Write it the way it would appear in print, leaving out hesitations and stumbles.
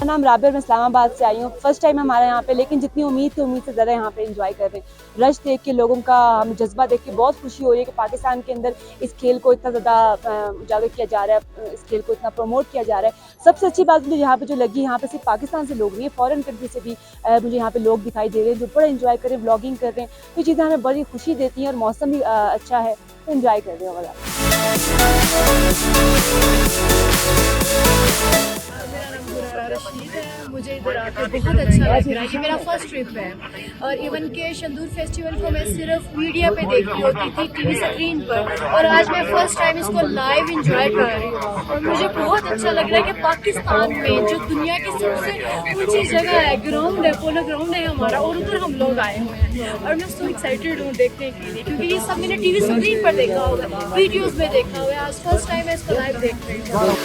मेरा नाम राबिया, मैं इस्लामाबाद से आई हूँ। फर्स्ट टाइम हमारे यहाँ पे, लेकिन जितनी उम्मीद थी उम्मीद से ज़्यादा यहाँ पे एंजॉय कर रहे हैं। रश देख के, लोगों का हम जज्बा देख के बहुत खुशी हो रही है कि पाकिस्तान के अंदर इस खेल को इतना ज़्यादा उजागर किया जा रहा है, इस खेल को इतना प्रमोट किया जा रहा है। सबसे अच्छी बात मुझे यहाँ पे जो लगी, यहाँ पे सिर्फ पाकिस्तान से लोग नहीं है, फॉरेन कंट्री से भी मुझे यहाँ पे लोग दिखाई दे रहे हैं जो बड़ा इंजॉय कर रहे हैं, व्लॉगिंग कर रहे हैं। तो ये चीज़ें हमें बड़ी खुशी देती हैं और मौसम भी अच्छा है, तो इंजॉय कर रहे हैं वाला। रशीद है। मुझे इधर आकर बहुत अच्छा लग रहा है। ये मेरा फर्स्ट ट्रिप है और इवन के शंदूर फेस्टिवल को मैं सिर्फ मीडिया पे देख रही होती थी, टीवी स्क्रीन पर, और आज मैं फर्स्ट टाइम इसको लाइव एंजॉय कर रही हूँ। और मुझे बहुत अच्छा लग रहा है कि पाकिस्तान में जो दुनिया की सबसे ऊंची जगह है, ग्राउंड है, पोलो ग्राउंड है हमारा, और उधर हम लोग आए हुए हैं। और मैं सो एक्साइटेड हूँ देखने के लिए, क्योंकि ये सब मैंने टीवी स्क्रीन पर देखा हुआ है, वीडियोज़ में देखा हुआ है। आज फर्स्ट टाइम मैं इसको लाइव देख रही हूँ।